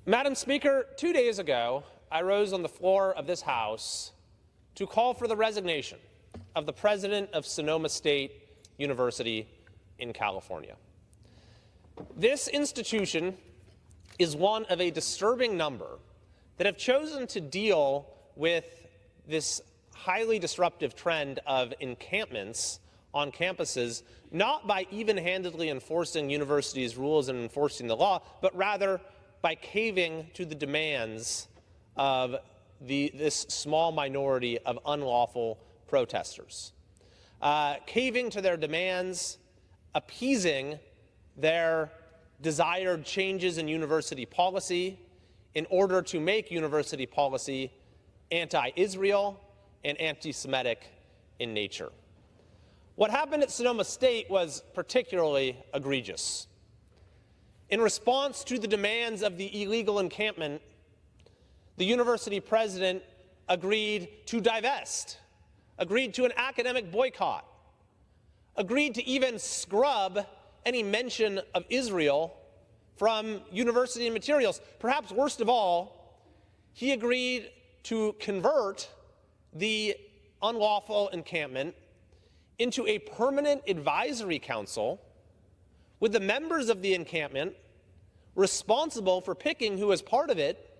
Madam Speaker, 2 days ago, I rose on the floor of this House to call for the resignation of the president of Sonoma State University in California. This institution is one of a disturbing number that have chosen to deal with this highly disruptive trend of encampments on campuses, not by even-handedly enforcing universities' rules and enforcing the law, but rather by caving to the demands of this small minority of unlawful protesters. Caving to their demands, appeasing their desired changes in university policy in order to make university policy anti-Israel and anti-Semitic in nature. What happened at Sonoma State was particularly egregious. In response to the demands of the illegal encampment, the university president agreed to divest, agreed to an academic boycott, agreed to even scrub any mention of Israel from university materials. Perhaps worst of all, he agreed to convert the unlawful encampment into a permanent advisory council with the members of the encampment responsible for picking who is part of it,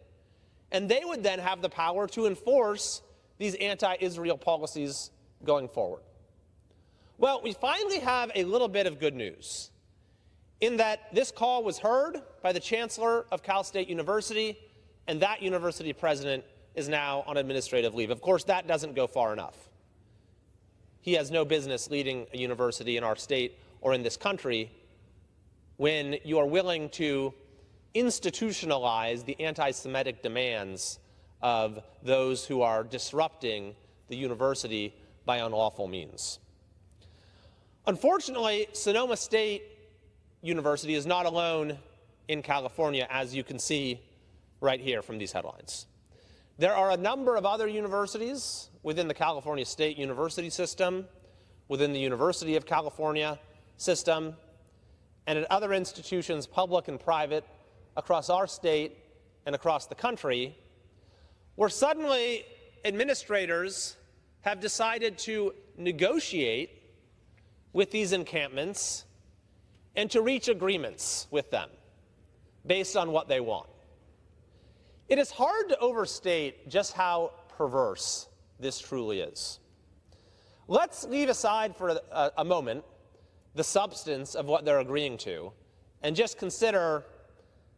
and they would then have the power to enforce these anti-Israel policies going forward. Well, we finally have a little bit of good news in that this call was heard by the chancellor of Cal State University, and that university president is now on administrative leave. Of course, that doesn't go far enough. He has no business leading a university in our state or in this country when you are willing to institutionalize the anti-Semitic demands of those who are disrupting the university by unlawful means. Unfortunately, Sonoma State University is not alone in California, as you can see right here from these headlines. There are a number of other universities within the California State University system, within the University of California system, and at other institutions, public and private, across our state and across the country, where suddenly administrators have decided to negotiate with these encampments and to reach agreements with them based on what they want. It is hard to overstate just how perverse this truly is. Let's leave aside for a moment the substance of what they're agreeing to and just consider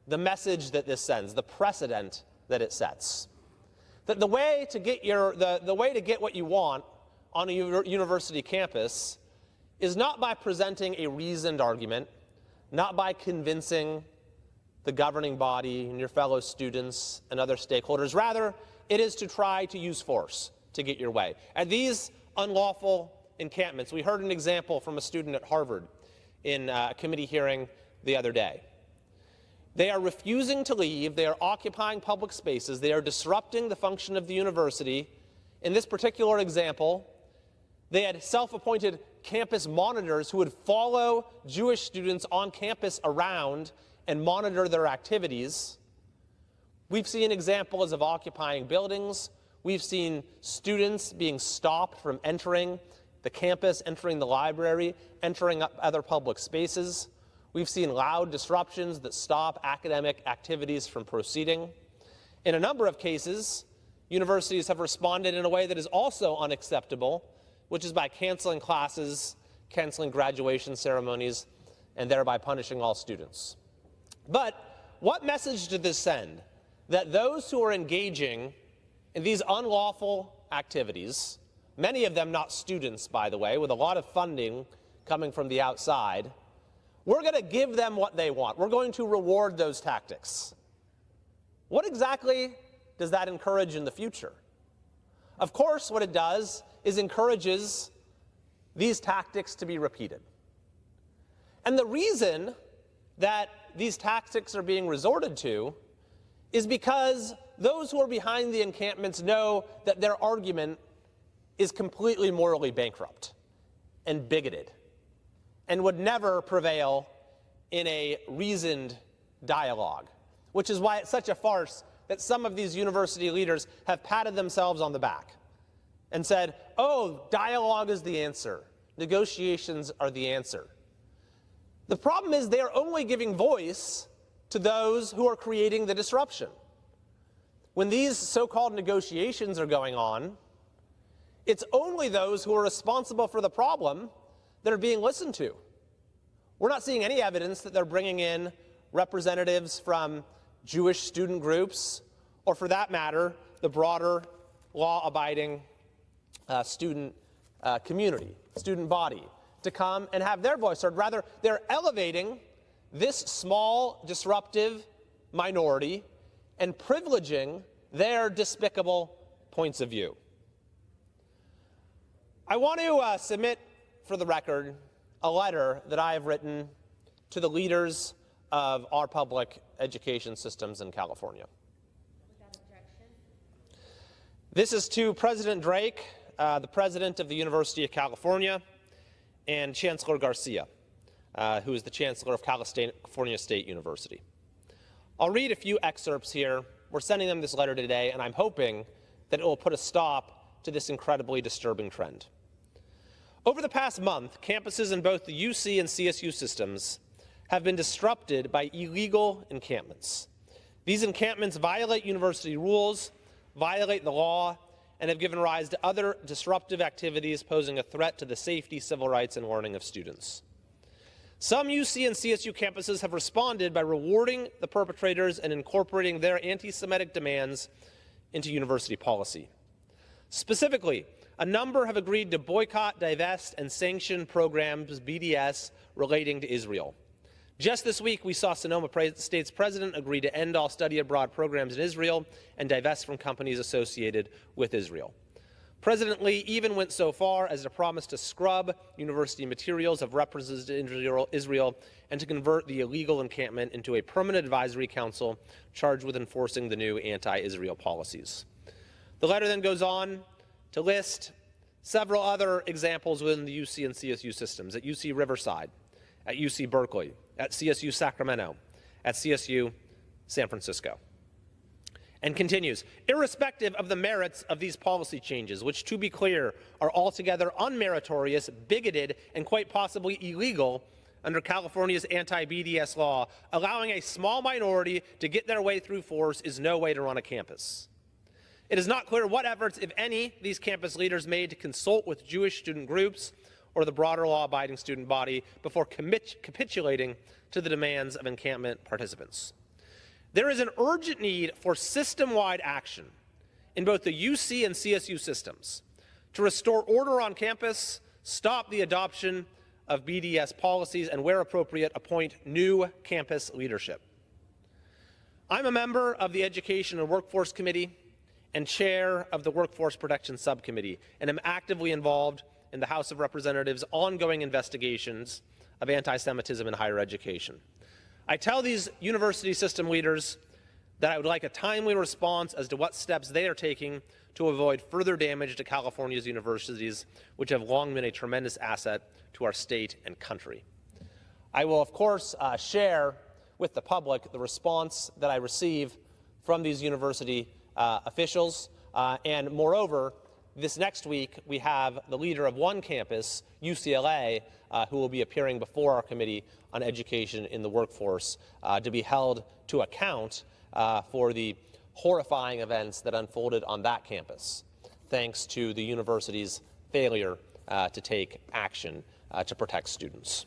the message that this sends, the precedent that it sets. That the way to get what you want on a university campus is not by presenting a reasoned argument, not by convincing the governing body and your fellow students and other stakeholders. Rather, it is to try to use force to get your way. At these unlawful encampments, we heard an example from a student at Harvard in a committee hearing the other day. They are refusing to leave. They are occupying public spaces. They are disrupting the function of the university. In this particular example, they had self-appointed campus monitors who would follow Jewish students on campus around and monitor their activities. We've seen examples of occupying buildings. We've seen students being stopped from entering the campus, entering the library, entering other public spaces. We've seen loud disruptions that stop academic activities from proceeding. In a number of cases, universities have responded in a way that is also unacceptable, which is by canceling classes, canceling graduation ceremonies, and thereby punishing all students. But what message did this send? That those who are engaging in these unlawful activities, many of them not students, by the way, with a lot of funding coming from the outside, we're going to give them what they want. We're going to reward those tactics. What exactly does that encourage in the future? Of course, what it does is encourages these tactics to be repeated. And the reason that these tactics are being resorted to is because those who are behind the encampments know that their argument is completely morally bankrupt and bigoted and would never prevail in a reasoned dialogue which is why it's such a farce that some of these university leaders have patted themselves on the back and said, oh, dialogue is the answer. Negotiations are the answer. The problem is they are only giving voice to those who are creating the disruption. When these so-called negotiations are going on, it's only those who are responsible for the problem that are being listened to. We're not seeing any evidence that they're bringing in representatives from Jewish student groups, or for that matter, the broader law-abiding student community, student body, to come and have their voice heard. Rather, they're elevating this small, disruptive minority and privileging their despicable points of view. I want to submit for the record a letter that I have written to the leaders of our public education systems in California. Without objection. This is to President Drake, the president of the University of California, and Chancellor Garcia, who is the chancellor of California State University. I'll read a few excerpts here. We're sending them this letter today, and I'm hoping that it will put a stop to this incredibly disturbing trend. Over the past month, campuses in both the UC and CSU systems have been disrupted by illegal encampments. These encampments violate university rules, violate the law, and have given rise to other disruptive activities posing a threat to the safety, civil rights, and learning of students. Some UC and CSU campuses have responded by rewarding the perpetrators and incorporating their anti-Semitic demands into university policy. Specifically, a number have agreed to boycott, divest, and sanction programs, BDS, relating to Israel. Just this week, we saw Sonoma State's president agree to end all study abroad programs in Israel and divest from companies associated with Israel. President Lee even went so far as to promise to scrub university materials of references to Israel and to convert the illegal encampment into a permanent advisory council charged with enforcing the new anti-Israel policies. The letter then goes on to list several other examples within the UC and CSU systems, at UC Riverside, at UC Berkeley, at CSU Sacramento, at CSU San Francisco. And continues, irrespective of the merits of these policy changes, which, to be clear, are altogether unmeritorious, bigoted, and quite possibly illegal under California's anti-BDS law, allowing a small minority to get their way through force is no way to run a campus. It is not clear what efforts, if any, these campus leaders made to consult with Jewish student groups or the broader law-abiding student body before capitulating to the demands of encampment participants. There is an urgent need for system-wide action in both the UC and CSU systems to restore order on campus, stop the adoption of BDS policies, and where appropriate, appoint new campus leadership. I'm a member of the Education and Workforce Committee and chair of the Workforce Protection Subcommittee, and am actively involved in the House of Representatives' ongoing investigations of anti-Semitism in higher education. I tell these university system leaders that I would like a timely response as to what steps they are taking to avoid further damage to California's universities, which have long been a tremendous asset to our state and country. I will, of course, share with the public the response that I receive from these university officials, and moreover, this next week, we have the leader of one campus, UCLA, who will be appearing before our Committee on Education in the Workforce to be held to account for the horrifying events that unfolded on that campus, thanks to the university's failure to take action to protect students.